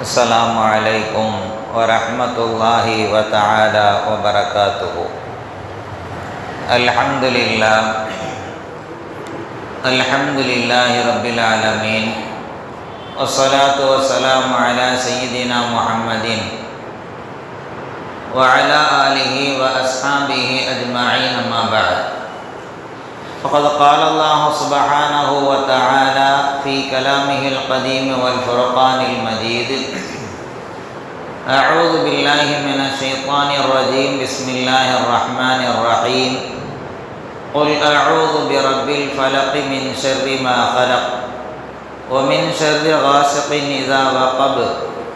السلام عليكم ورحمة الله وتعالى وبركاته. الحمد لله رب العالمين، والصلاة والسلام على سيدنا محمد وعلى آله وأصحابه أجمعين. أما بعد، فقد قال الله سبحانه وتعالى في كلامه القديم والفرقان المجيد: أعوذ بالله من الشيطان الرجيم، بسم الله الرحمن الرحيم. قل أعوذ برب الفلق من شر ما خلق، ومن شر غاسق إذا وقب،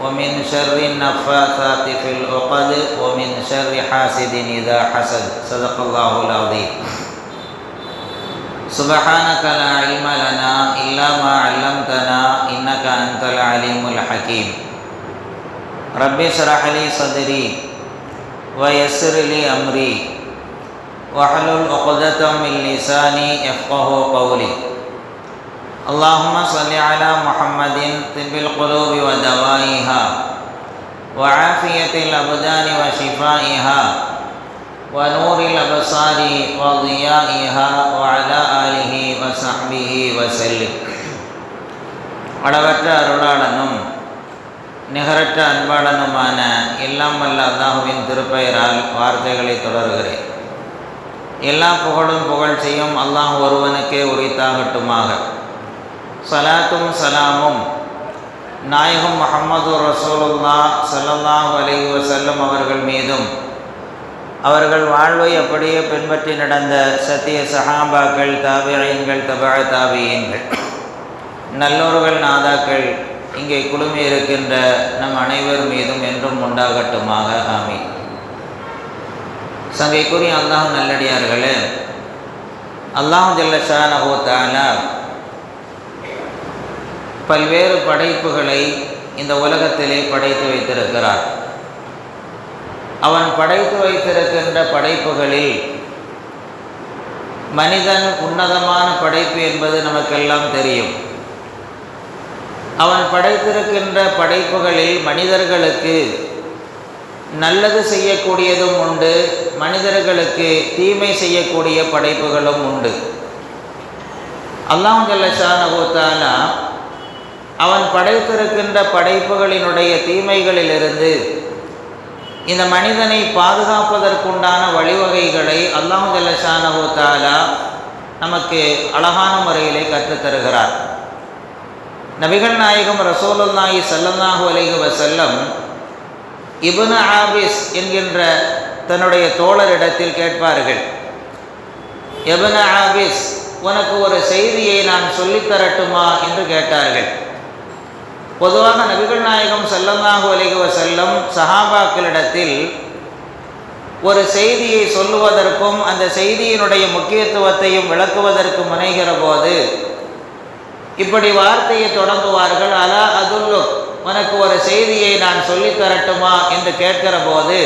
ومن شر النفاثات في العقد، ومن شر حاسد إذا حسد. صدق الله العظيم. سبحانك لا علم لنا إلا ما علمتنا إنك أنت العليم الحكيم. رب اشرح لي صدري ويسر لي أمري واحلل عقدة من لساني يفقهوا قولي. اللهم صل على محمد طب القلوب ودوائها وعافية الأبدان وشفائها ونور الأبصار وضيائها وعلى آله وصحبه وسلم. அளவற்ற அருளாளனும் நிகரற்ற அன்பாளனுமான எல்லாம் வல்ல அல்லாஹுவின் திருப்பெயரால் வார்த்தைகளை தொடர்கிறேன். எல்லா புகழும் புகழ்ச்சியும் அல்லாஹ் ஒருவனுக்கே உரித்தாகட்டுமாக. சலாத்தும் சலாமும் நாயகம் முஹம்மது ரசூலுல்லாஹ் ஸல்லல்லாஹு அலைஹி வஸல்லம் அவர்கள் மீதும், அவர்கள் வாழ்வை அப்படியே பின்பற்றி நடந்த சத்திய சஹாபாக்கள், தாபிஈன்கள், தபஅ தாபிஈன்கள், நல்லோர்கள், நாதாக்கள், இங்கே குழுமி இருக்கின்ற நம் அனைவர் மீதும் என்றும் உண்டாகட்டுமாக. ஆமீன். சங்கைக்குரிய அல்லாஹ் நல்லடியார்களே, அல்லாஹ் ஜல்ல ஷானஹு தஆலா பல்வேறு படைப்புகளை இந்த உலகத்திலே படைத்து வைத்திருக்கிறார். அவன் படைத்து வைத்திருக்கின்ற படைப்புகளில் மனிதன் உன்னதமான படைப்பு என்பது நமக்கெல்லாம் தெரியும். அவன் படைத்திருக்கின்ற படைப்புகளில் மனிதர்களுக்கு நல்லது செய்யக்கூடியதும் உண்டு, மனிதர்களுக்கு தீமை செய்யக்கூடிய படைப்புகளும் உண்டு. அல்லாஹ் ஜல்ல ஷானஹு தஆலா அவன் படைத்திருக்கின்ற படைப்புகளினுடைய தீமைகளிலிருந்து இந்த மனிதனை பாதுகாப்பதற்குண்டான வழிவகைகளை அல்லாஹ் ஜல்ல ஷானஹு தஆலா நமக்கு அழகான முறையிலே கற்றுத்தருகிறார். நபிகள் நாயகம் ரசூலுல்லாஹி ஸல்லல்லாஹு அலைஹி வஸல்லம் இப்னு ஆபிஸ் என்கின்ற தன்னுடைய தோழரிடத்தில் கேட்பார்கள்: இப்னு ஆபிஸ், உனக்கு ஒரு செய்தியை நான் சொல்லித்தரட்டுமா என்று கேட்டார்கள். பொதுவாக நபிகள் நாயகம் ஸல்லல்லாஹு அலைஹி வஸல்லம் சஹாபாக்களிடத்தில் ஒரு செய்தியை சொல்லுவதற்கும் அந்த செய்தியினுடைய முக்கியத்துவத்தையும் விளக்குவதற்கு முனைகிற போது இப்படி வார்த்தையை தொடங்குவார்கள்: அலா அதுல்லு, உனக்கு ஒரு செய்தியை நான் சொல்லித்தரட்டுமா என்று கேட்கிற போது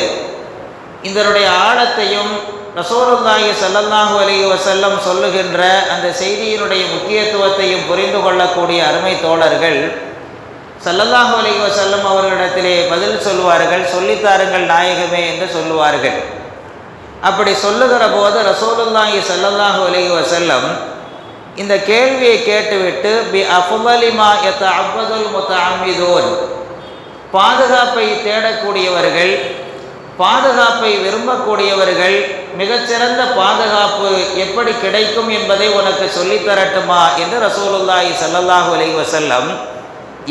இதனுடைய ஆழத்தையும் ரசூலுல்லாஹி ஸல்லல்லாஹு அலைஹி வஸல்லம் சொல்லுகின்ற அந்த செய்தியினுடைய முக்கியத்துவத்தையும் புரிந்து கொள்ளக்கூடிய அருமை தோழர்கள் ஸல்லல்லாஹு அலைஹி வஸல்லம் அவர்களிடத்திலே பதில் சொல்லுவார்கள்: சொல்லித்தாருங்கள் நாயகமே என்று சொல்லுவார்கள். அப்படி சொல்லுகிற போது ரசூலுல்லாஹி ஸல்லல்லாஹு அலைஹி வஸல்லம் இந்த கேள்வியை கேட்டுவிட்டு பி அஃதலி மா யதஅவ்வதுல் முத்தஅம்மிதூன், பாதுகாப்பை தேடக்கூடியவர்கள், பாதுகாப்பை விரும்பக்கூடியவர்கள், மிகச்சிறந்த பாதுகாப்பு எப்படி கிடைக்கும் என்பதை உனக்கு சொல்லித்தரட்டுமா என்று ரசூலுல்லாஹி ஸல்லல்லாஹு அலைஹி வஸல்லம்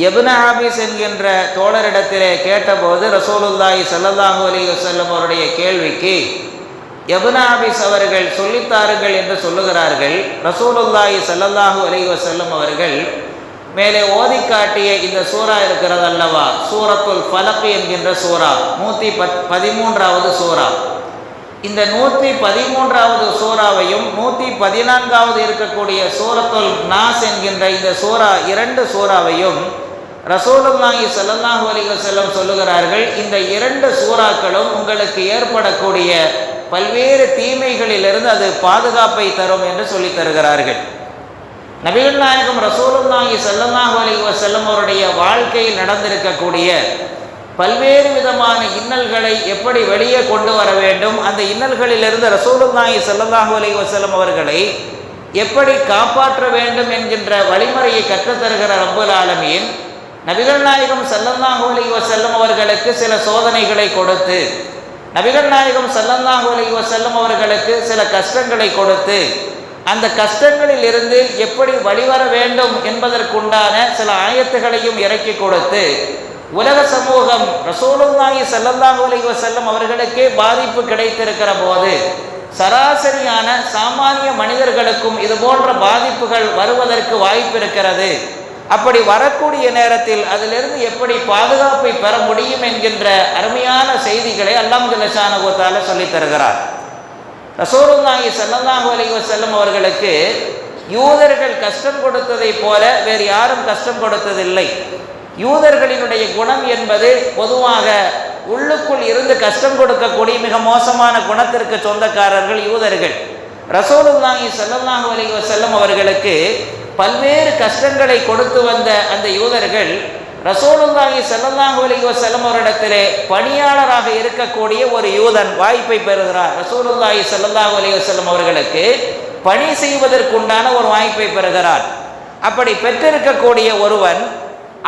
இப்னு ஆபிஸ் என்கின்ற தோழரிடத்திலே கேட்டபோது ரசூலுல்லாஹி ஸல்லல்லாஹு அலைஹி வஸல்லம் அவருடைய கேள்விக்கு இப்னு ஆபிஸ் அவர்கள் சொல்லித்தாருங்கள் என்று சொல்லுகிறார்கள். ரசூலுல்லாஹி ஸல்லல்லாஹு அலைஹி வஸல்லம் அவர்கள் மேலே ஓதி காட்டிய இந்த சூரா இருக்கிறது அல்லவா, சூரத்துல் ஃபலக் என்கின்ற சூரா, 113வது சூரா. இந்த 113வது சூறாவையும் 114வது இருக்கக்கூடிய சூரத்துல் நாஸ் என்கின்ற இந்த சூரா, இரண்டு சூறாவையும் ரசூலுல்லாஹி ஸல்லல்லாஹு அலைஹி வஸல்லம் சொல்லுகிறார்கள்: இந்த இரண்டு சூறாக்களும் உங்களுக்கு ஏற்படக்கூடிய பல்வேறு தீமைகளிலிருந்து அது பாதுகாப்பை தரும் என்று சொல்லித் தருகிறார்கள். நபிகள் நாயகம் ரசூலுல்லாஹி ஸல்லல்லாஹு அலைஹி வஸல்லம் அவருடைய வாழ்க்கையில் நடந்திருக்கக்கூடிய பல்வேறு விதமான இன்னல்களை எப்படி வெளியே கொண்டு வர வேண்டும், அந்த இன்னல்களிலிருந்து ரசூலுல்லாஹி ஸல்லல்லாஹு அலைஹி வஸல்லம் அவர்களை எப்படி காப்பாற்ற வேண்டும் என்கின்ற வழிமுறையை கற்றுத்தருகிற ரப்புல் ஆலமீன் நபிகள் நாயகம் ஸல்லல்லாஹு அலைஹி வஸல்லம் அவர்களுக்கு சில சோதனைகளை கொடுத்து, நபிகள் நாயகம் ஸல்லல்லாஹு அலைஹி வஸல்லம் அவர்களுக்கு சில கஷ்டங்களை கொடுத்து, அந்த கஷ்டங்களில் இருந்து எப்படி வெளிவர வேண்டும் என்பதற்குண்டான சில ஆயத்துகளையும் இறக்கி கொடுத்து, உலக சமூகம் ரசூலுல்லாஹி ஸல்லல்லாஹு அலைஹி வஸல்லம் அவர்களுக்கே பாதிப்பு கிடைத்திருக்கிற போது சராசரியான சாமானிய மனிதர்களுக்கும் இது போன்ற பாதிப்புகள் வருவதற்கு வாய்ப்பு இருக்கிறது, அப்படி வரக்கூடிய நேரத்தில் அதிலிருந்து எப்படி பாதுகாப்பை பெற முடியும் என்கின்ற அருமையான செய்திகளை அல்லாஹ் ஜல்ல ஷானஹு வ தஆலா சொல்லித் தருகிறார். ரசூலுல்லாஹி ஸல்லல்லாஹு அலைஹி வஸல்லம் அவர்களுக்கு யூதர்கள் கஷ்டம் கொடுத்ததை போல வேறு யாரும் கஷ்டம் கொடுத்ததில்லை. யூதர்களினுடைய குணம் என்பது பொதுவாக உள்ளுக்குள் இருந்து கஷ்டம் கொடுக்கக்கூடிய மிக மோசமான குணத்திற்கு சொந்தக்காரர்கள் யூதர்கள். ரசூலுல்லாஹி ஸல்லல்லாஹு அலைஹி வஸல்லம் அவர்களுக்கு பல்வேறு கஷ்டங்களை கொடுத்து வந்த அந்த யூதர்கள் ரசூலுல்லாஹி ஸல்லல்லாஹு அலைஹி வஸல்லம் அவரிடத்திலே பணியாளராக இருக்கக்கூடிய ஒரு யூதன் வாய்ப்பை பெறுகிறார். ரசூலுல்லாஹி ஸல்லல்லாஹு அலைஹி வஸல்லம் அவர்களுக்கு பணி செய்வதற்குண்டான ஒரு வாய்ப்பை பெறுகிறார். அப்படி பெற்றிருக்கக்கூடிய ஒருவன்,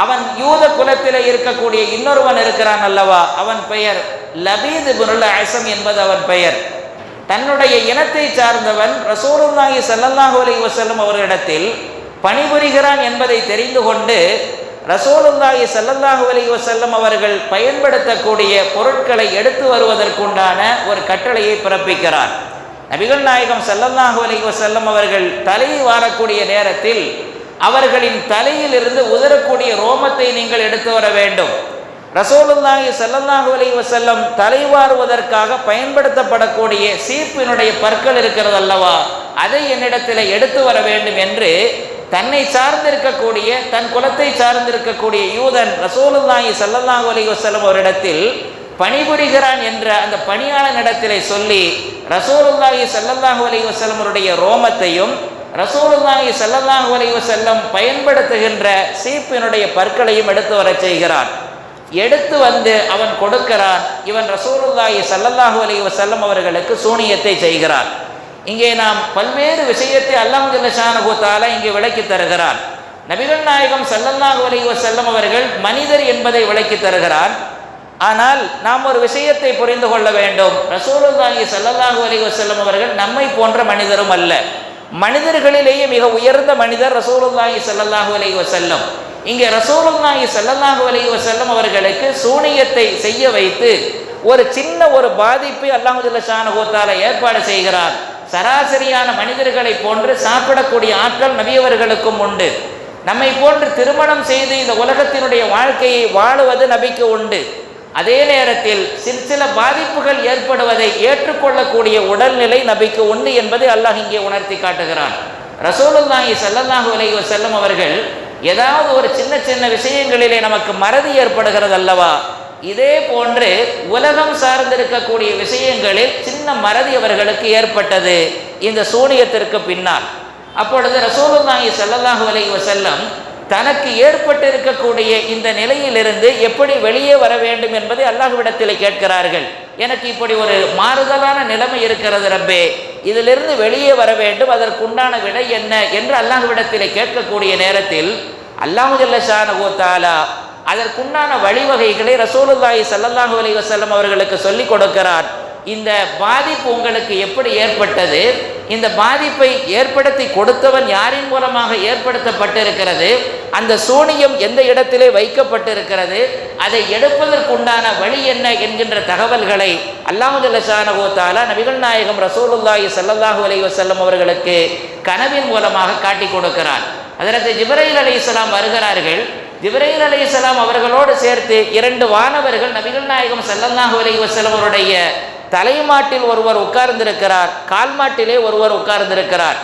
அவன் யூத குலத்திலே இருக்கக்கூடிய இன்னொருவன் இருக்கிறான் அல்லவா, அவன் பெயர் லபீத் இப்னுல் அஸம் என்பது அவன் பெயர். தன்னுடைய இனத்தை சார்ந்தவன் ரசூலுல்லாஹி ஸல்லல்லாஹு அலைஹி வஸல்லம் அவர்களிடத்தில் பணிபுரிகிறான் என்பதை தெரிந்து கொண்டு ரசூலுல்லாஹி ஸல்லல்லாஹு அலைஹி வஸல்லம் அவர்கள் பயன்படுத்தக்கூடிய பொருட்களை எடுத்து வருவதற்குண்டான ஒரு கட்டளையை பிறப்பிக்கிறார். நபிகள் நாயகம் ஸல்லல்லாஹு அலைஹி வஸல்லம் அவர்கள் தலையை வாரக்கூடிய நேரத்தில் அவர்களின் தலையில் இருந்து உதறக்கூடிய ரோமத்தை நீங்கள் எடுத்து வர வேண்டும். ரசூலுல்லாஹி ஸல்லல்லாஹு அலைஹி வஸல்லம் தலைவாறுவதற்காக பயன்படுத்தப்படக்கூடிய சீப்பினுடைய பற்கள் இருக்கிறது அல்லவா, அதை என்னிடத்தில் எடுத்து வர வேண்டும் என்று தன்னை சார்ந்திருக்கக்கூடிய, தன் குலத்தை சார்ந்திருக்கக்கூடிய யூதன் ரசூலுல்லாஹி ஸல்லல்லாஹு அலைஹி வஸல்லம் அவரிடத்தில் பணிபுரிகிறான் என்ற அந்த பணியாளனிடத்திலே சொல்லி ரசூலுல்லாஹி ஸல்லல்லாஹு அலைஹி வஸல்லம் அவருடைய ரோமத்தையும் ரசூலுல்லாஹி ஸல்லல்லாஹு அலைஹி வஸல்லம் பயன்படுத்துகின்ற சீப்பினுடைய பற்களையும் எடுத்து வர செய்கிறான். எடுத்து வந்து அவன் கொடுக்கிறான். இவன் ரசூலுல்லாஹி ஸல்லல்லாஹு அலைஹி வஸல்லம் அவர்களுக்கு சூனியத்தை செய்கிறான். இங்கே நாம் பல்வேறு விஷயத்தை அல்லாஹ் ஜல்ல ஷானஹு வ தஆலா இங்கே விளக்கி தருகிறான். நபிகள் நாயகம் ஸல்லல்லாஹு அலைஹி வஸல்லம் அவர்கள் மனிதர் என்பதை விளக்கி தருகிறான். ஆனால் நாம் ஒரு விஷயத்தை புரிந்து கொள்ள வேண்டும். ரசூலுல்லாஹி ஸல்லல்லாஹு அலைஹி வஸல்லம் அவர்கள் நம்மை போன்ற மனிதரும் அல்ல. மனிதர்களிலேயே மிக உயர்ந்த மனிதர் ரசூலுல்லாஹி ஸல்லல்லாஹு அலைஹி வஸல்லம். இங்கே ரசூலுல்லாஹி ஸல்லல்லாஹு அலைஹி வஸல்லம் அவர்களுக்கு சூனியத்தை செய்ய வைத்து ஒரு சின்ன ஒரு பாதிப்பை அல்லாஹ் ஜல்ல ஷானஹு வ தஆலா ஏற்பாடு செய்கிறார். சராசரியான மனிதர்களை போன்று சாப்பிடக்கூடிய ஆற்றல் நபியவர்களுக்கும் உண்டு. நம்மை போன்று திருமணம் செய்து இந்த உலகத்தினுடைய வாழ்க்கையை வாழுவது நபிக்கு உண்டு. அதே நேரத்தில் சில பாதிப்புகள் ஏற்படுவதை ஏற்றுக்கொள்ளக்கூடிய உடல்நிலை நபிக்கு உண்டு என்பதை அல்லாஹ் இங்கே உணர்த்தி காட்டுகிறான். ரசூலுல்லாஹி ஸல்லல்லாஹு அலைஹி வஸல்லம் அவர்கள் ஏதாவது ஒரு சின்ன சின்ன விஷயங்களிலே நமக்கு மறதி ஏற்படுகிறது அல்லவா, இதே போன்று உலகம் சார்ந்திருக்கக்கூடிய விஷயங்களில் சின்ன மறதி அவர்களுக்கு ஏற்பட்டது இந்த சூனியத்திற்கு பின்னால். அப்பொழுது ரசூலுல்லாஹி ஸல்லல்லாஹு அலைஹி வஸல்லம் தனக்கு ஏற்பட்டிருக்கக்கூடிய இந்த நிலையிலிருந்து எப்படி வெளியே வர வேண்டும் என்பதை அல்லாஹ்விடத்தில் கேட்கிறார்கள். எனக்கு இப்படி ஒரு மாறுதலான நிலைமை இருக்கிறது ரப்பே, இதிலிருந்து வெளியே வர வேண்டும், அதற்குண்டான விடை என்ன என்று அல்லாஹ்விடத்தில் கேட்கக்கூடிய நேரத்தில் அல்லாஹ் ஜல்ல ஷானஹு வ தஆலா அதற்குண்டான வழிவகைகளை ரசூலுல்லாஹி ஸல்லல்லாஹு அலைஹி வஸல்லம் அவர்களுக்கு சொல்லிக் கொடுக்கிறார். இந்த பாதிப்பு உங்களுக்கு எப்படி ஏற்பட்டது, இந்த பாதிப்பை ஏற்படுத்தி கொடுத்தவன் யாரின் மூலமாக ஏற்படுத்தப்பட்டிருக்கிறது, அந்த சூனியம் எந்த இடத்திலே வைக்கப்பட்டிருக்கிறது, அதை எடுப்பதற்குண்டான வழி என்ன என்கின்ற தகவல்களை அல்லாஹ் ஜல்ல ஷானஹு வ தஆலா நபிகள் நாயகம் ரசூலுல்லாஹி ஸல்லல்லாஹு அலைஹி வஸல்லம் அவர்களுக்கு கனவின் மூலமாக காட்டி கொடுக்கிறார். ஹஜ்ரத் ஜிப்ரீல் அலைஹிஸ்ஸலாம் வருகிறார்கள். ஜிப்ரீல் அலைஹிஸ்ஸலாம் அவர்களோடு சேர்த்து 2 வானவர்கள் நபிகள் நாயகம் ஸல்லல்லாஹு அலைஹி வஸல்லம் அவருடைய தலைமாட்டில் ஒருவர் உட்கார்ந்திருக்கிறார், கால்மாட்டிலே ஒருவர் உட்கார்ந்திருக்கிறார்.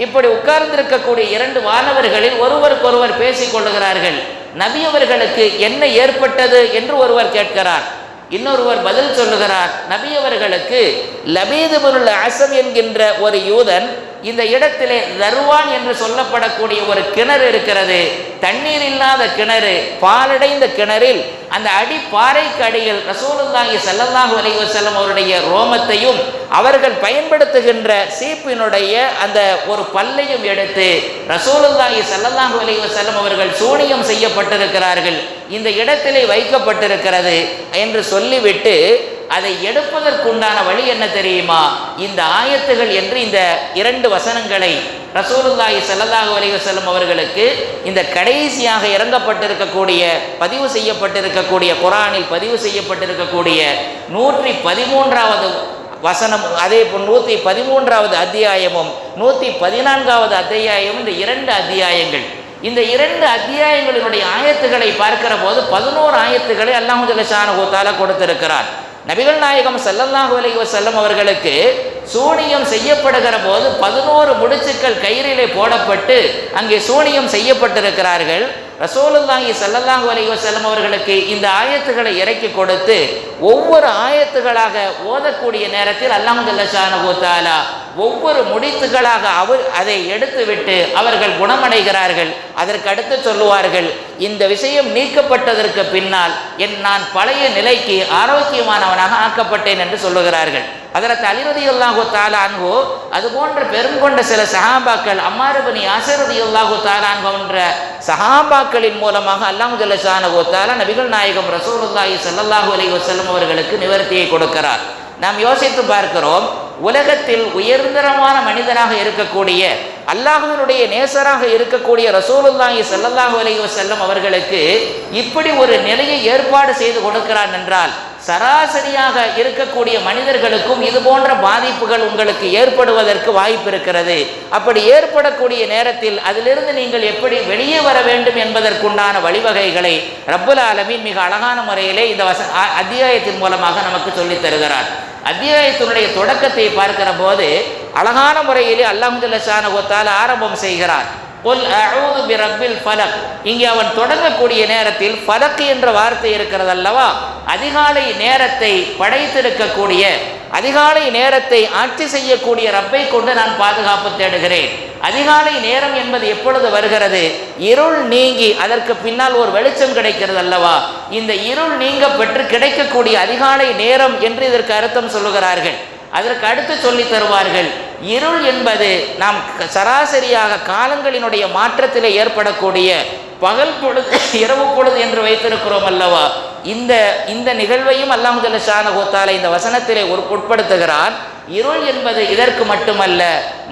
இப்படி உட்கார்ந்திருக்கக்கூடிய 2 வானவர்களில் ஒருவருக்கொருவர் பேசிக் கொள்ளுகிறார்கள். நபி அவர்களுக்கு என்ன ஏற்பட்டது என்று ஒருவர் கேட்கிறார். இன்னொருவர் பதில் சொல்லுகிறார், நபி அவர்களுக்கு லபீத் இப்னுல் அஸம் என்கின்ற ஒரு யூதன் இந்த இடத்திலே தர்வான் என்று சொல்லப்படக்கூடிய ஒரு கிணறு இருக்கிறது. தண்ணீர் இல்லாத கிணறு, பாலடைந்த கிணறில் அந்த பாறைக்கு அடியில் ரசூலுல்லாஹி ஸல்லல்லாஹு அலைஹி வஸல்லம் அவருடைய ரோமத்தையும் அவர்கள் பயன்படுத்துகின்ற சீப்பினுடைய அந்த ஒரு பல்லையும் எடுத்து ரசூலுல்லாஹி ஸல்லல்லாஹு அலைஹி வஸல்லம் அவர்கள் சூனியம் செய்யப்பட்டிருக்கிறார்கள், இந்த இடத்திலே வைக்கப்பட்டிருக்கிறது என்று சொல்லிவிட்டு அதை எடுப்பதற்குண்டான வழி என்ன தெரியுமா? இந்த ஆயத்துகள் என்று இந்த 2 வசனங்களை ரசூலுல்லாஹி ஸல்லல்லாஹு அலைஹி வஸல்லம் அவர்களுக்கு இந்த கடைசியாக இறங்கப்பட்டிருக்கக்கூடிய பதிவு செய்யப்பட்டிருக்கக்கூடிய குர்ஆனில் பதிவு செய்யப்பட்டிருக்கக்கூடிய 113வது வசனம், அதே போல் 113வது அத்தியாயமும் 114வது அத்தியாயமும் இந்த 2 அத்தியாயங்கள், இந்த 2 அத்தியாயங்களினுடைய ஆயத்துக்களை பார்க்கிற போது 11 ஆயத்துக்களை அல்லாஹ் ஜல்ல ஷானஹு வ தஆலா கொடுத்திருக்கிறார். நபிகள் நாயகம் ஸல்லல்லாஹு அலைஹி வஸல்லம் அவர்களுக்கு சூனியம் செய்யப்படுகிற போது 11 முடிச்சுக்கள் கயிறிலே போடப்பட்டு அங்கே சூனியம் செய்யப்பட்டிருக்கிறார்கள். ரசூலுல்லாஹி ஸல்லல்லாஹு அலைஹி வஸல்லம் அவர்களுக்கு இந்த ஆயத்துக்களை இறக்கி கொடுத்து ஒவ்வொரு ஆயத்துகளாக ஓதக்கூடிய நேரத்தில் அல்லாஹ் ஜல்ல ஷானஹு வ தஆலா ஒவ்வொரு முடித்துகளாக அதை எடுத்துவிட்டு அவர்கள் குணமடைகிறார்கள். அதற்கு அடுத்து சொல்லுவார்கள், இந்த விஷயம் நீக்கப்பட்டதற்கு பின்னால் நான் பழைய நிலைக்கு ஆரோக்கியமானவனாக ஆக்கப்பட்டேன் என்று சொல்லுகிறார்கள். ஹஜ்ரத் அலி ரலியல்லாஹு தஆலா அன்ஹு அது போன்ற பெருங்கொண்ட சில சஹாபாக்கள், அம்மார் இப்னு யாஸிர் ரலியல்லாஹு தஆலா அன்ஹு போன்ற சஹாபாக்களின் மூலமாக அல்லாஹ் ஜல்ல ஷானஹு வ தஆலா நபிகள் நாயகம் ரசூலுல்லாஹி ஸல்லல்லாஹு அலைஹி வஸல்லம் அவர்களுக்கு நிவர்த்தியை கொடுக்கிறார். நாம் யோசித்து பார்க்கிறோம், உலகத்தில் உயர்ந்தரமான மனிதனாக இருக்கக்கூடிய அல்லாஹ்வினுடைய நேசராக இருக்கக்கூடிய ரசூலுல்லாஹி ஸல்லல்லாஹு அலைஹி வஸல்லம் அவர்களுக்கு இப்படி ஒரு நிலையை ஏற்பாடு செய்து கொடுக்கிறான் என்றால் சராசரியாக இருக்கக்கூடிய மனிதர்களுக்கும் இது போன்ற பாதிப்புகள் உங்களுக்கு ஏற்படுவதற்கு வாய்ப்பு இருக்கிறது. அப்படி ஏற்படக்கூடிய நேரத்தில் அதிலிருந்து நீங்கள் எப்படி வெளியே வர வேண்டும் என்பதற்குண்டான வழிவகைகளை ரப்புல் ஆலமீன் மிக அழகான முறையிலே இந்த அத்தியாயத்தின் மூலமாக நமக்கு சொல்லித் தருகிறார். அத்தியாயத்தினுடைய தொடக்கத்தை பார்க்கிற போது அழகான முறையிலே அல்லாஹ் ஜல்ல ஷானஹு வ தஆலா ஆரம்பம் செய்கிறார். குல் அஊது பிரப்பில் ஃபலக். இங்கே அவன் தொடங்கக்கூடிய நேரத்தில் ஃபலக் என்ற வார்த்தை இருக்கிறது அல்லவா, அதிகாலை நேரத்தை படைத்திருக்கக்கூடிய, அதிகாலை நேரத்தை ஆட்சி செய்யக்கூடிய ரப்பை கொண்டு நான் பாதுகாப்பு தேடுகிறேன். அதிகாலை நேரம் என்பது எப்பொழுது வருகிறது? இருள் நீங்கி அதற்கு பின்னால் ஒரு வெளிச்சம் கிடைக்கிறது அல்லவா, இந்த இருள் நீங்க பெற்று கிடைக்கக்கூடிய அதிகாலை நேரம் என்று இதற்கு அர்த்தம் சொல்லுகிறார்கள். அதற்கு அடுத்து சொல்லி தருவார்கள், இருள் என்பது நாம் சராசரியாக காலங்களினுடைய மாற்றத்தில் ஏற்படக்கூடிய பகல் பொழுது இரவு பொழுது என்று வைத்திருக்கிறோம் அல்லவா, இந்த நிகழ்வையும் அல்லாஹ் ஜல்ல ஷானஹு வ தஆலா இந்த வசனத்திலே உட்படுத்துகிறான். இருள் என்பது இதற்கு மட்டுமல்ல,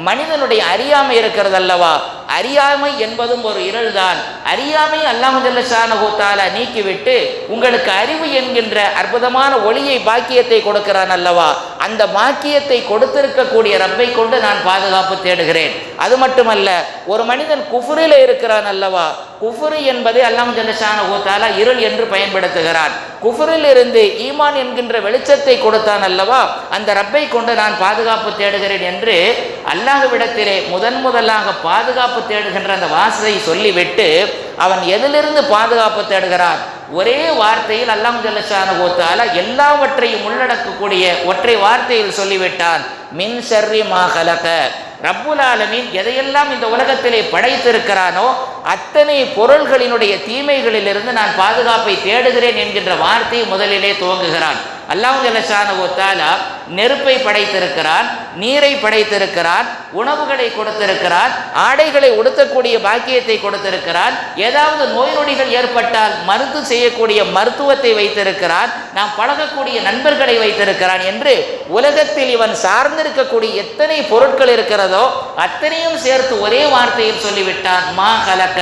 மனிதனுடைய அறியாமை இருக்கிறது அல்லவா, அறியாமை என்பதும் ஒரு இருள் தான். அறியாமை அல்லாஹ் ஜல்ல ஷானஹு வ தஆலா நீக்கிவிட்டு உங்களுக்கு அறிவு என்கின்ற அற்புதமான ஒளியை பாக்கியத்தை கொடுக்கிறான் அல்லவா, அந்த பாக்கியத்தை கொடுத்திருக்கக்கூடிய ரப்பை கொண்டு நான் பாதுகாப்பு தேடுகிறேன். அது மட்டுமல்ல, ஒரு மனிதன் குஃப்ரில் இருக்கிறான் அல்லவா, குஃப்ரு என்பதை அல்லாஹ் ஜல்ல ஷானஹு வ தஆலா இருள் என்று பயன்படுத்துகிறான். குஃப்ரில் இருந்து ஈமான் என்கின்ற வெளிச்சத்தை கொடுத்தான் அல்லவா, அந்த ரப்பை கொண்டு நான் பாதுகாப்பு தேடுகிறேன் என்று அல்லாஹ்விடத்திலே முதலாக பாதுகாப்பு தேடுகின்ற அந்த வாசலை சொல்லிவிட்டு அவன் எதிலிருந்து பாதுகாப்பு தேடுகிறான்? ஒரே வார்த்தையில் அல்லாஹ் ஜல்ல ஷானஹு வ தஆலா எல்லாவற்றையும் உள்ளடக்கக்கூடிய ஒற்றை வார்த்தையில் சொல்லிவிட்டான், மின் ஷர்ரி மா ஹலக. ரப்புல் ஆலமீன் எதையெல்லாம் இந்த உலகத்திலே படைத்திருக்கிறானோ அத்தனை பொருள்களினுடைய தீமைகளிலிருந்து நான் பாதுகாப்பை தேடுகிறேன் என்கின்ற வார்த்தையை முதலிலே துவங்குகிறான். அல்லாஹ் ஜல்ல ஷானஹு வ தஆலா நெருப்பை படைத்திருக்கிறான், நீரை படைத்திருக்கிறான், உணவுகளை கொடுத்திருக்கிறான், ஆடைகளை உடுத்தக்கூடிய பாக்கியத்தை கொடுத்திருக்கிறான், ஏதாவது நோய் நொடிகள் ஏற்பட்டால் மருந்து செய்யக்கூடிய மருத்துவத்தை வைத்திருக்கிறான், நாம் பழகக்கூடிய நண்பர்களை வைத்திருக்கிறான் என்று உலகத்தில் இவன் சார்ந்திருக்கக்கூடிய எத்தனை பொருட்கள் இருக்கிறதோ அத்தனையும் சேர்த்து ஒரே வார்த்தையில் சொல்லிவிட்டான், மா கலக்க.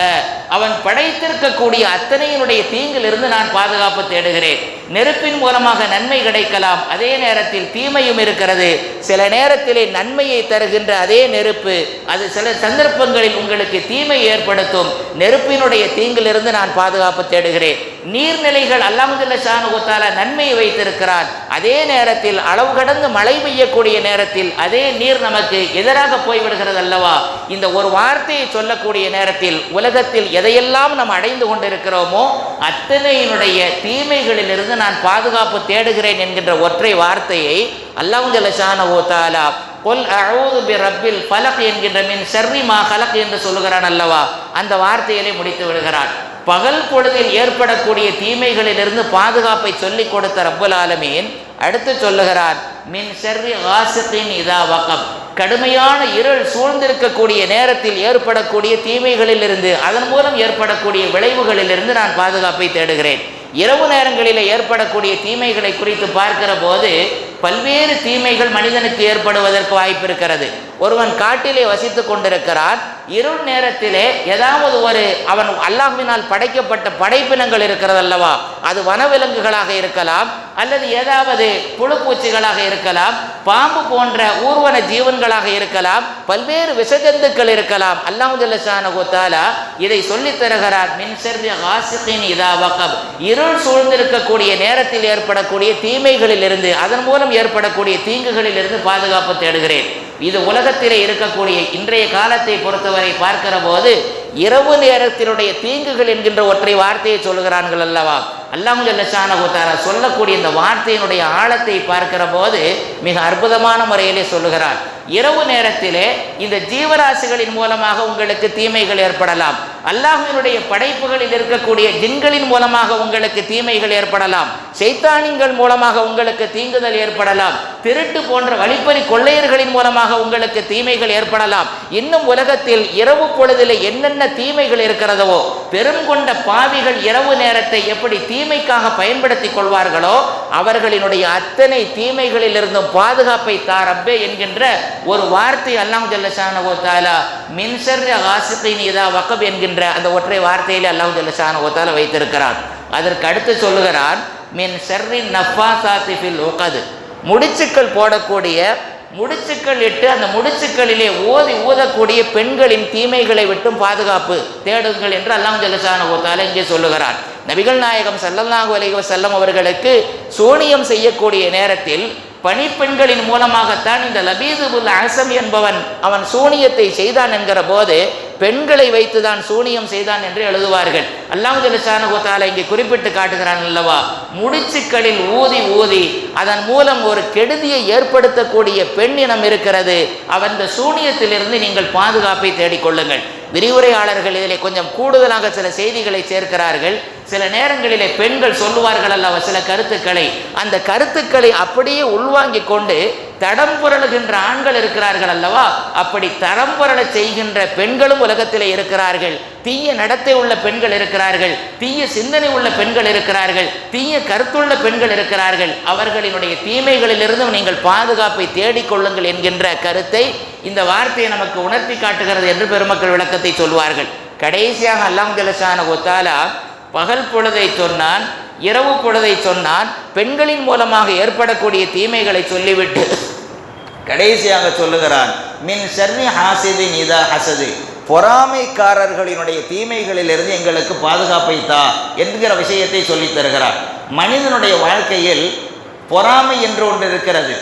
அவன் படைத்திருக்கக்கூடிய அத்தனையினுடைய தீங்கிலிருந்து நான் பாதுகாப்பு தேடுகிறேன். நெருப்பின் மூலமாக நன்மை கிடைக்கலாம், அதே நேரத்தில் தீமையும் இருக்கிறது. சில நேரத்திலே நன்மையை தருகின்ற அதே நெருப்பு அது சில சந்தர்ப்பங்களில் உங்களுக்கு தீமை ஏற்படுத்தும். நெருப்பினுடைய தீங்கிலிருந்து நான் பாதுகாப்பு தேடுகிறேன். நீர்நிலைகள் அல்லாஹ் ஜல்ல ஷானஹு வ தஆலா நன்மையை வைத்திருக்கிறான், அதே நேரத்தில் அளவு கடந்து மழை பெய்யக்கூடிய நேரத்தில் அதே நீர் நமக்கு எதிராக போய்விடுகிறது அல்லவா. இந்த ஒரு வார்த்தையை சொல்லக்கூடிய நேரத்தில் உலகத்தில் எதையெல்லாம் நாம் அடைந்து கொண்டிருக்கிறோமோ அத்தனையினுடைய தீமைகளிலிருந்து நான் பாதுகாப்பு தேடுகிறேன் என்கின்ற ஒற்றை வார்த்தையை அல்லாஹ் ஜல்ல ஷானஹு வ தஆலா குல் அஊது பி ரப்பில் ஃபலக் என்கின்ற மின் ஷர்ரி மா கலக் என்று சொல்லுகிறான் அல்லவா, அந்த வார்த்தையிலே முடித்து விடுகிறான். பகல் பொழுதில் ஏற்படக்கூடிய தீமைகளிலிருந்து பாதுகாப்பை சொல்லிக் கொடுத்த ரப்புல் ஆலமீன் அடுத்து சொல்லுகிறார் மின் ஷர்ரி காசிகின் இதா வகப், கடுமையான இருள் சூழ்ந்திருக்கக்கூடிய நேரத்தில் ஏற்படக்கூடிய தீமைகளிலிருந்து, அதன் மூலம் ஏற்படக்கூடிய விளைவுகளிலிருந்து நான் பாதுகாப்பை தேடுகிறேன். இரவு நேரங்களில் ஏற்படக்கூடிய தீமைகளை குறித்து பார்க்கிற போது பல்வேறு தீமைகள் மனிதனுக்கு ஏற்படுவதற்கு வாய்ப்பு இருக்கிறது. ஒருவன் காட்டிலே வசித்து கொண்டிருக்கிறான், இருள் நேரத்திலே ஏதாவது அவன் அல்லாஹ்வினால் படைக்கப்பட்ட படைப்பினங்கள் இருக்கிறது அல்லவா, அது வனவிலங்குகளாக இருக்கலாம், அல்லது ஏதாவது புழுப்பூச்சிகளாக இருக்கலாம், பாம்பு போன்ற ஊர்வன ஜீவன்களாக இருக்கலாம், பல்வேறு விஷஜந்துக்கள் இருக்கலாம். அல்லாஹ் ஜல்ல ஷானஹு வ தஆலா இதை சொல்லித் தருகிறார் மின் ஷர்ரி காசிகின் இதா வகப், இருள் சூழ்ந்திருக்கக்கூடிய நேரத்தில் ஏற்படக்கூடிய தீமைகளிலிருந்து, அதன் மூலம் ஏற்படக்கூடிய தீங்குகளிலிருந்து பாதுகாப்பு தேடுகிறேன். இது உலகத்திலே இருக்கக்கூடிய இன்றைய காலத்தை பொறுத்தவரை பார்க்கிற போது இரவு நேரத்தினுடைய தீங்குகள் என்கின்ற ஒற்றை வார்த்தையை சொல்லுகிறார்கள் அல்லவா. அல்லாஹ் ஜல்ல ஷானஹு வ தஆலா சொல்லக்கூடிய இந்த வார்த்தையினுடைய ஆழத்தை பார்க்கிற போது மிக அற்புதமான முறையிலே சொல்லுகிறார். இரவு நேரத்திலே இந்த ஜீவராசிகளின் மூலமாக உங்களுக்கு தீமைகள் ஏற்படலாம், அல்லாஹ்வினுடைய படைப்புகளில் இருக்கக்கூடிய ஜின்களின் மூலமாக உங்களுக்கு தீமைகள் ஏற்படலாம், ஷைத்தானின்கள் மூலமாக உங்களுக்கு தீங்குதல் ஏற்படலாம், திருட்டு போன்ற வழிப்பறி கொள்ளையர்களின் மூலமாக உங்களுக்கு தீமைகள் ஏற்படலாம். இன்னும் உலகத்தில் இரவு பொழுதில் என்னென்ன தீமைகள் இருக்கிறதோ, பெரும் கொண்ட பாவிகள் இரவு நேரத்தை எப்படி தீமைக்காக பயன்படுத்தி கொள்வார்களோ அவர்களினுடைய அத்தனை தீமைகளிலிருந்தும் பாதுகாப்பை தாரப்பே என்கின்ற ஒரு வார்த்தை அல்லாஹ் ஜல்ல ஷானஹு வ தஆலா மின் ஷர்ரி காசிகின் இதா வகப் என்கின்ற அந்த ஒற்றை வார்த்தையிலே அல்லாஹ் ஜல்ல ஷானஹு வ தஆலா வைத்திருக்கிறார். அதற்கு அடுத்து சொல்லுகிறார் மின் ஷர்ரி நஃபாசாத்தி ஃபில் உகத், முடிச்சுக்கள் போடக்கூடிய, முடிச்சுக்கள் இட்டு அந்த முடிச்சுக்களிலே ஊதக்கூடிய பெண்களின் தீமைகளை விட்டும் பாதுகாப்பு தேடுங்கள் என்று அல்லாஹ் ஜல்ல ஷானஹு வ தஆலா இங்கே சொல்லுகிறார். நபிகள் நாயகம் ஸல்லல்லாஹு அலைஹி வஸல்லம் அவர்களுக்கு சூனியம் செய்யக்கூடிய நேரத்தில் பணிப்பெண்களின் மூலமாகத்தான் இந்த லபீதுல் அஸம் என்பவன் அவன் சூனியத்தை செய்தான் என்கிற போது பெண்களை வைத்துதான் சூனியம் செய்தான் என்று எழுதுவார்கள். அல்லாஹ் ஜல்ல ஷானஹு வ தஆலா இங்கே குறிப்பிட்டு காட்டுகிறான் அல்லவா, முடிச்சுக்களில் ஊதி அதன் மூலம் ஒரு கெடுதியை ஏற்படுத்தக்கூடிய பெண் இனம் இருக்கிறது, அவன் இந்த சூனியத்திலிருந்து நீங்கள் பாதுகாப்பை தேடிக்கொள்ளுங்கள். விரிவுரையாளர்கள் இதிலே கொஞ்சம் கூடுதலாக சில செய்திகளை சேர்க்கிறார்கள். சில நேரங்களிலே பெண்கள் சொல்லுவார்கள் அல்லவா சில கருத்துக்களை, அந்த கருத்துக்களை அப்படியே உள்வாங்கிக் கொண்டு தடம் புரளுகின்ற ஆண்கள் இருக்கிறார்கள் அல்லவா, அப்படி தடம் புரள செய்கின்ற பெண்களும் உலகத்திலே இருக்கிறார்கள். தீய நடத்தை உள்ள பெண்கள் இருக்கிறார்கள், தீய சிந்தனை உள்ள பெண்கள் இருக்கிறார்கள், தீய கருத்துள்ள பெண்கள் இருக்கிறார்கள். அவர்களினுடைய தீமைகளிலிருந்து நீங்கள் பாதுகாப்பை தேடிக்கொள்ளுங்கள் என்கின்ற கருத்தை இந்த வார்த்தையை நமக்கு உணர்த்தி காட்டுகிறது என்று பெருமக்கள் விளக்கத்தை சொல்வார்கள். கடைசியாக அல்லாஹ் ஜல்ல ஷானஹு வ தஆலா பகல் பொழுதை சொன்னான், இரவு பொழுதை சொன்னான், பெண்களின் மூலமாக ஏற்படக்கூடிய தீமைகளை சொல்லிவிட்டு கடைசியாக சொல்லுகிறான் மின் ஷர்ரி ஹாசிதின் இதா ஹசது, பொறாமைக்காரர்களினுடைய தீமைகளிலிருந்து எங்களுக்கு பாதுகாப்பை தா என்கிற விஷயத்தை சொல்லித் தருகிறார். மனிதனுடைய வாழ்க்கையில் பொறாமை என்று ஒன்று இருக்கிறது,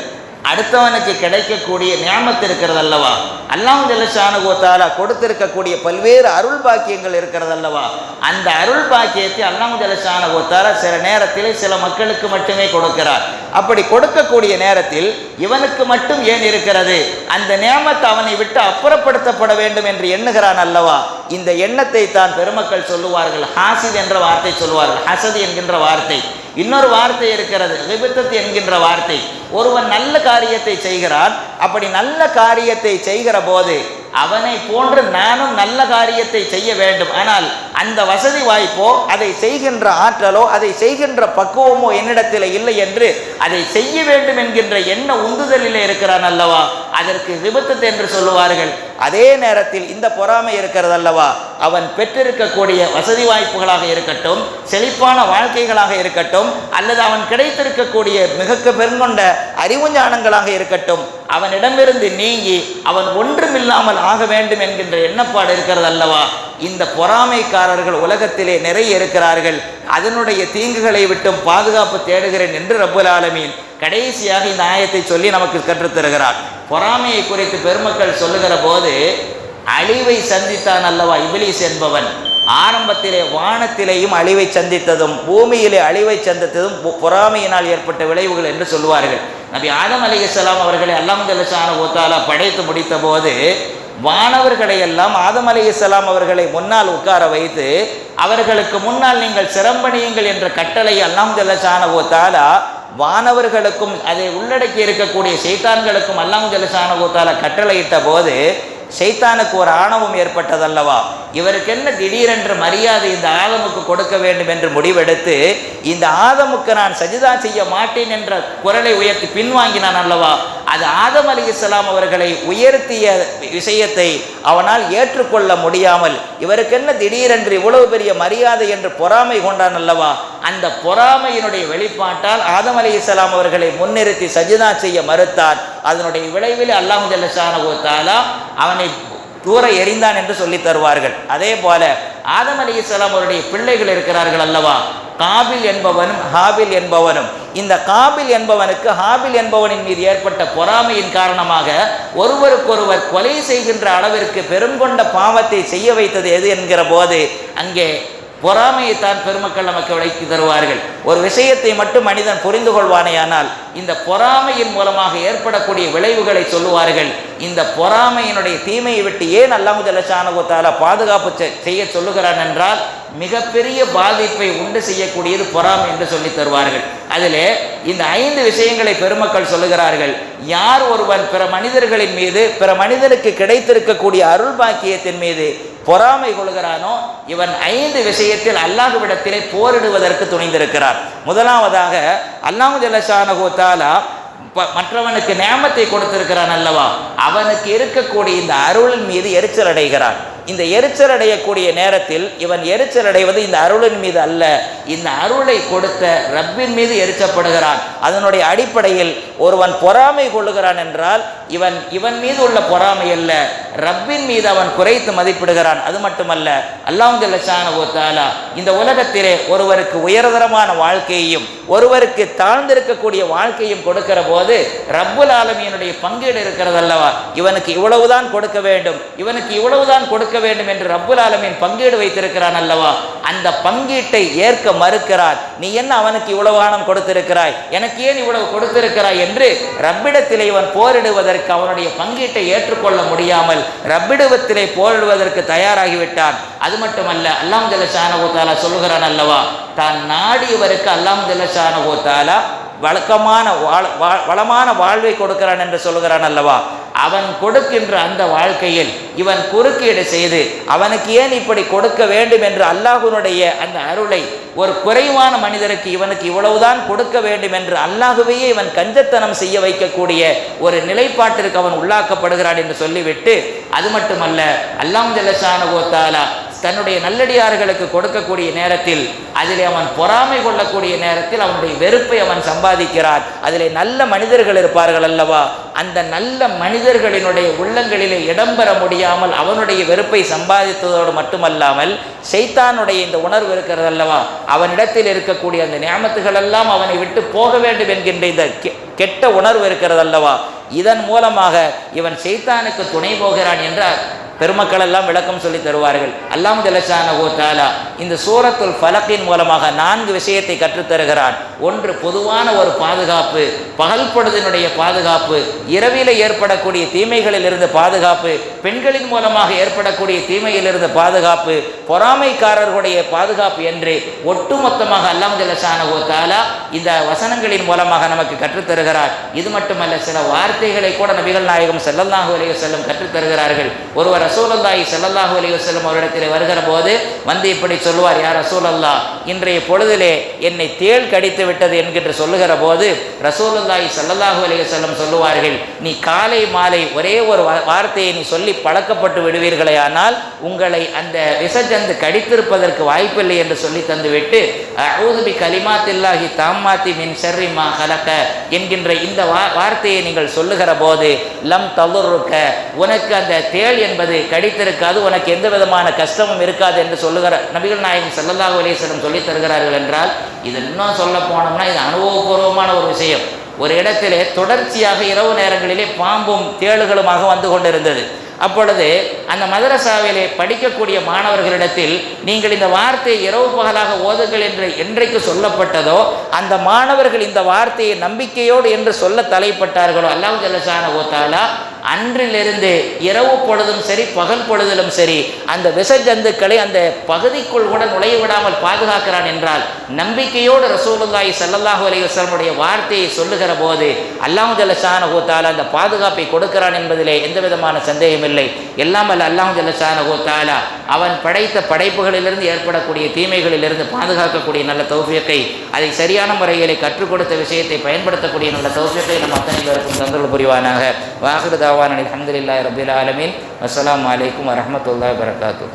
அடுத்தவனுக்கு கிடைக்கக்கூடிய நியாமத்து இருக்கிறது அல்லவா, அல்லாஹ் ஜல்ல ஷானஹு வ தஆலா கொடுத்திருக்கக்கூடிய பல்வேறு அருள் பாக்கியங்கள் இருக்கிறது அல்லவா, அந்த அருள் பாக்கியத்தை அல்லாஹ் ஜல்ல ஷானஹு வ தஆலா சில நேரத்தில் சில மக்களுக்கு மட்டுமே கொடுக்கிறார். அப்படி கொடுக்கக்கூடிய நேரத்தில் இவனுக்கு மட்டும் ஏன் இருக்கிறது, அந்த நியாமத்து அவனை விட்டு அப்புறப்படுத்தப்பட வேண்டும் என்று எண்ணுகிறான் அல்லவா. இந்த எண்ணத்தை தான் பெருமக்கள் சொல்லுவார்கள் ஹாசித் என்ற வார்த்தை சொல்லுவார்கள், ஹசது என்கின்ற வார்த்தை. இன்னொரு வார்த்தை இருக்கிறது கிபத்தத் என்கின்ற வார்த்தை. ஒருவன் நல்ல காரியத்தை செய்கிறான், அப்படி நல்ல காரியத்தை செய்கிற போது அவனை போன்று நானும் நல்ல காரியத்தை செய்ய வேண்டும், ஆனால் அந்த வசதி வாய்ப்போ அதை செய்கின்ற ஆற்றலோ அதை செய்கின்ற பக்குவமோ என்னிடத்தில் இல்லை என்று அதை செய்ய வேண்டும் என்கின்ற எண்ண உந்துதலில் இருக்கிறான் அல்லவா, அதற்கு கிபத்தத் என்று சொல்லுவார்கள். அதே நேரத்தில் இந்த பொறாமை இருக்கிறது அல்லவா, அவன் பெற்றிருக்கக்கூடிய வசதி வாய்ப்புகளாக இருக்கட்டும், செழிப்பான வாழ்க்கைகளாக இருக்கட்டும், அல்லது அவன் கிடைத்திருக்கக்கூடிய மிக பெருங்கொண்ட அறிவு ஞானங்களாக இருக்கட்டும், அவனிடமிருந்து நீங்கி அவன் ஒன்றுமில்லாமல் ஆக வேண்டும் என்கின்ற எண்ணப்பாடு இருக்கிறது அல்லவா. இந்த பொறாமைக்காரர்கள் உலகத்திலே நிறைய இருக்கிறார்கள், அதனுடைய தீங்குகளை விட்டும் பாதுகாப்பு தேடுகிறேன் என்று ரப்புல் ஆலமீன் கடைசியாக இந்த ஆயத்தை சொல்லி நமக்கு கற்றுத்தருகிறார். பொறாமையை குறித்து பெருமக்கள் சொல்லுகிற போது அழிவை சந்தித்தான் அல்லவா இப்லீஸ் என்பவன். ஆரம்பத்திலே வானத்திலேயும் அழிவை சந்தித்ததும் பூமியிலே அழிவை சந்தித்ததும் பொறாமையினால் ஏற்பட்ட விளைவுகள் என்று சொல்லுவார்கள். நபி ஆதம் அலைஹிஸ்ஸலாம் அவர்களை அல்லாஹ் ஜல்ல ஷானஹு வ தஆலா படைத்து முடித்த போது வானவர்களை எல்லாம் ஆதம் அலைஹிஸ்ஸலாம் அவர்களை முன்னால் உட்கார வைத்து அவர்களுக்கு முன்னால் நீங்கள் சிரம்பணியுங்கள் என்ற கட்டளை அல்லாஹ் ஜல்ல ஷானஹு வ தஆலா வானவர்களுக்கும் அதை உள்ளடக்கி இருக்கக்கூடிய ஷைத்தான்களுக்கும் அல்லாஹ் ஜல்ல ஷானஹு வ தஆலா கட்டளையிட்ட போது ஷைத்தானுக்கு ஒரு ஆணவம் ஏற்பட்டதல்லவா, இவருக்கு என்ன திடீரென்று மரியாதை இந்த ஆதமுக்கு கொடுக்க வேண்டும் என்று முடிவெடுத்து இந்த ஆதமுக்கு நான் சஜிதா செய்ய மாட்டேன் என்ற குரலை உயர்த்தி பின்வாங்கினான் அல்லவா. அது ஆதம் அலைஹிஸ்ஸலாம் அவர்களை உயர்த்திய விஷயத்தை அவனால் ஏற்றுக்கொள்ள முடியாமல் இவருக்கு என்ன திடீரென்று இவ்வளவு பெரிய மரியாதை என்று பொறாமை கொண்டான் அல்லவா. அந்த பொறாமையினுடைய வெளிப்பாட்டால் ஆதம் அலைஹிஸ்ஸலாம் அவர்களை முன்னிறுத்தி சஜிதா செய்ய மறுத்தார். அதனுடைய விளைவில் அல்லாஹ் ஜல்ல ஷானஹு வ தஆலா அவனை தூர எறிந்தான் என்று சொல்லி தருவார்கள். அதே போல ஆதம் அலைஹிஸ்ஸலாம் அவருடைய பிள்ளைகள் இருக்கிறார்கள் அல்லவா, காபில் என்பவனும் ஹாபில் என்பவனும். இந்த காபில் என்பவனுக்கு ஹாபில் என்பவனின் மீது ஏற்பட்ட பொறாமையின் காரணமாக ஒருவருக்கொருவர் கொலை செய்கின்ற அளவிற்கு பெருங்கொண்ட பாவத்தை செய்ய வைத்தது எது என்கிற போது அங்கே பொறாமையைத்தான் பெருமக்கள் நமக்கு விளக்கி தருவார்கள். ஒரு விஷயத்தை மட்டும் மனிதன் புரிந்து கொள்வானேயானால் இந்த பொறாமையின் மூலமாக ஏற்படக்கூடிய விளைவுகளை சொல்லுவார்கள். இந்த பொறாமையினுடைய தீமையை விட்டு ஏன் அல்லாஹ் ஜல்ல ஷானஹு வ தஆலா பாதுகாப்பு செய்ய சொல்லுகிறான் என்றால் மிகப்பெரிய பாதிப்பை உண்டு செய்யக்கூடியது பொறாமை என்று சொல்லி தருவார்கள். அதிலே இந்த 5 விஷயங்களை பெருமக்கள் சொல்லுகிறார்கள். யார் ஒருவன் பிற மனிதர்களின் மீது பிற மனிதனுக்கு கிடைத்திருக்கக்கூடிய அருள் பாக்கியத்தின் மீது பொறாமை கொள்கிறானோ இவன் 5 விஷயத்தில் அல்லாஹ்விடத்திலே போரிடுவதற்கு துணிந்திருக்கிறார். முதலாவதாக அல்லாஹ் ஜல்ல ஷானஹு வ தஆலா மற்றவனுக்கு நியாமத்தை கொடுத்திருக்கிறான் அல்லவா, அவனுக்கு இருக்கக்கூடிய இந்த அருளின் மீது எரிச்சல் அடைகிறான். இந்த எரிச்சல் அடையக்கூடிய நேரத்தில் இவன் எரிச்சல் அடைவது இந்த அருளின் மீது அல்ல, இந்த அருளை கொடுத்த ரப்பின் மீது எரிச்சப்படுகிறான். அதனுடைய அடிப்படையில் ஒருவன் பொறாமை கொள்ளுகிறான் என்றால் இவன் மீது உள்ள பொறாமை அல்ல, ரப்பின் மீது அவன் குறைத்து மதிப்பிடுகிறான். அது மட்டுமல்ல, அல்லாஹ் ஜல்ல ஷானஹு வ தஆலா இந்த உலகத்திலே ஒருவருக்கு உயர்தரமான வாழ்க்கையையும் ஒருவருக்கு தாழ்ந்திருக்கக்கூடிய வாழ்க்கையும் கொடுக்கிற போது ரப்புல் ஆலமீனுடைய பங்கீடு இருக்கிறது அல்லவா. இவனுக்கு இவ்வளவுதான் கொடுக்க வேண்டும், இவனுக்கு இவ்வளவுதான் கொடுக்க வேண்டும் என்று ரப்புல் ஆலமீன் பங்கீடு வைத்திருக்கிறான் அல்லவா. அந்த பங்கீட்டை ஏற்க மறுக்கிறார். நீ என்ன அவனுக்கு இவ்வளவு ஆணம் கொடுத்திருக்கிறாய், எனக்கு ஏன் இவ்வளவு கொடுத்திருக்கிறாய் என்று ரப்பிடத்திலே இவன் போரிடுவதற்கு அவனுடைய பங்கீட்டை ஏற்றுக்கொள்ள முடியாமல் ரப்பிடத்திலே போரிடுவதற்கு தயாராகிவிட்டான். அது மட்டுமல்ல, அல்லாஹ் ஜல்ல ஷானஹு வ தஆலா சொல்லுகிறான் அல்லவா, தான் நாடியவருக்கு அல்லாஹ் ஜல்ல ஷானஹு வ தஆலா வளமான வாழ்வை கொடுக்கிறான் என்று சொல்லுகிறான் அல்லவா. அவன் கொடுக்கின்ற அந்த வாழ்க்கையில் இவன் குறுக்கீடு செய்து அவனுக்கு ஏன் இப்படி கொடுக்க வேண்டும் என்று அல்லாஹ்வுடைய அந்த அருளை ஒரு குறைவான மனிதருக்கு இவனுக்கு இவ்வளவுதான் கொடுக்க வேண்டும் என்று அல்லாஹ்வையே இவன் கஞ்சத்தனம் செய்ய வைக்கக்கூடிய ஒரு நிலைப்பாட்டிற்கு அவன் உள்ளாக்கப்படுகிறான் என்று சொல்லிவிட்டு, அது மட்டுமல்ல, அல்லாஹ் ஜல்ல ஷானஹு வ தஆலா தன்னுடைய நல்லடியார்களுக்கு கொடுக்கக்கூடிய நேரத்தில் அதிலே அவன் பொறாமை கொள்ளக்கூடிய நேரத்தில் அவனுடைய வெறுப்பை அவன் சம்பாதிக்கிறான். அதிலே நல்ல மனிதர்கள் இருப்பார்கள் அல்லவா, அந்த நல்ல மனிதர்களினுடைய உள்ளங்களிலே இடம்பெற முடியாமல் அவனுடைய வெறுப்பை சம்பாதித்ததோடு மட்டுமல்லாமல் ஷைத்தானுடைய இந்த உணர்வு இருக்கிறது அல்லவா, அவனிடத்தில் இருக்கக்கூடிய அந்த நியாமத்துகள் எல்லாம் அவனை விட்டு போக வேண்டும் என்கின்ற இந்த கெட்ட உணர்வு இருக்கிறது அல்லவா, இதன் மூலமாக இவன் ஷைத்தானுக்கு துணை போகிறான் என்றால் பெருமக்கள் எல்லாம் விளக்கம் சொல்லி தருவார்கள். அல்லாஹ் ஜல்ல ஷானஹு வ தஆலா இந்த சூரத்துல் ஃபலக்கின் மூலமாக 4 விஷயத்தை கற்றுத்தருகிறான். ஒன்று, பொதுவான ஒரு பாதுகாப்பு, பகல் பொழுதினுடைய பாதுகாப்பு, இரவில ஏற்படக்கூடிய தீமைகளிலிருந்து பாதுகாப்பு, பெண்களின் மூலமாக ஏற்படக்கூடிய தீமையிலிருந்து பாதுகாப்பு, பொறாமைக்காரர்களுடைய பாதுகாப்பு என்று ஒட்டுமொத்தமாக அல்லாஹ் ஜல்ல ஷானஹு வ தஆலா இந்த வசனங்களின் மூலமாக நமக்கு கற்றுத்தருகிறார். இது மட்டுமல்ல, சில வார்த்தைகளை கூட நபிகள் நாயகம் ஸல்லல்லாஹு அலைஹி வஸல்லம் கற்றுத்தருகிறார்கள். ஒருவர் ரசூலுல்லாஹி ஸல்லல்லாஹு அலைஹி வஸல்லம் அவரிடத்தில் வருகிற போது வந்து இப்படி சொல்லுவார், யா ரசூலல்லாஹ், இன்றைய பொழுதிலே என்னை தேள் கடித்து விட்டது என்கின்ற சொல்லுகிற போது ரசூலுல்லாஹி ஸல்லல்லாஹு அலைஹி வஸல்லம் சொல்லுவார்கள், நீ காலை மாலை ஒரே ஒரு வார்த்தையை நீ சொல்லி பழக்கப்பட்டு விடுவீர்களே, ஆனால் உங்களை அந்த விசஜந்து கடித்திருப்பதற்கு வாய்ப்பில்லை என்று சொல்லி தந்துவிட்டு அஊது பி கலிமாத்தில்லாஹி தாம்மாத்தி மின் ஷர்ரி மா ஹலக என்கின்ற இந்த வார்த்தையை நீங்கள் சொல்லுகிற போது லம் ததுர்ருக, உனக்கு அந்த தேள் என்பது கடித்திருக்காது, உனக்கு எந்த விதமான கஷ்டமும் இருக்காது என்று சொல்லுகிற நபிகள் நாயகம் ஸல்லல்லாஹு அலைஹி வஸல்லம் சொல்லி தருகிறார்கள். என்றால் இது இன்னும் சொல்ல போனோம்னா இது அனுபவபூர்வமான ஒரு விஷயம். ஒரு இடத்திலே தொடர்ச்சியாக இரவு நேரங்களிலே பாம்பும் தேளுகளுமாக வந்து கொண்டிருந்தது. அப்பொழுது அந்த மதரசாவிலே படிக்கக்கூடிய மாணவர்களிடத்தில் நீங்கள் இந்த வார்த்தையை இரவு பகலாக ஓதுங்கள் என்று என்றைக்கு சொல்லப்பட்டதோ அந்த மாணவர்கள் இந்த வார்த்தையை நம்பிக்கையோடு என்று சொல்ல தலைப்பட்டார்களோ அல்லாஹ் ஜல்லஷானஹு வ தஆலா அன்றிலிருந்து இரவு பொழுதும் சரி பகல் பொழுதிலும் சரி அந்த விஷஜந்துக்களை அந்த பகுதிக்குள் கூட நுழைய விடாமல் பாதுகாக்கிறான் என்றால் நம்பிக்கையோடு ரசூலுல்லாஹி ஸல்லல்லாஹு அலைஹி வஸல்லம் வார்த்தையை சொல்லுகிற போது அல்லாஹ் ஜல்லஷானஹு வ தஆலா அந்த பாதுகாப்பை கொடுக்கிறான் என்பதிலே எந்த விதமான சந்தேகம் இல்லை. எல்லாம் அல்ல அல்லாஹ் ஜல்லஷானஹு வ தஆலா அவன் படைத்த படைப்புகளிலிருந்து ஏற்படக்கூடிய தீமைகளிலிருந்து பாதுகாக்கக்கூடிய நல்ல தௌஃபீக்கை, அதை சரியான முறையிலே கற்றுக் கொடுத்த விஷயத்தை பயன்படுத்தக்கூடிய நல்ல தௌஃபீக்கை நம் அத்தனை பேருக்கும் தந்தருள் புரிவானாக. வாஹிரு தாவானா அல்ஹம்துலில்லாஹி ரப்பில் ஆலமீன். அஸ்ஸலாமு அலைக்கும் வரஹ்மத்துல்லாஹி வபரகாத்துஹு.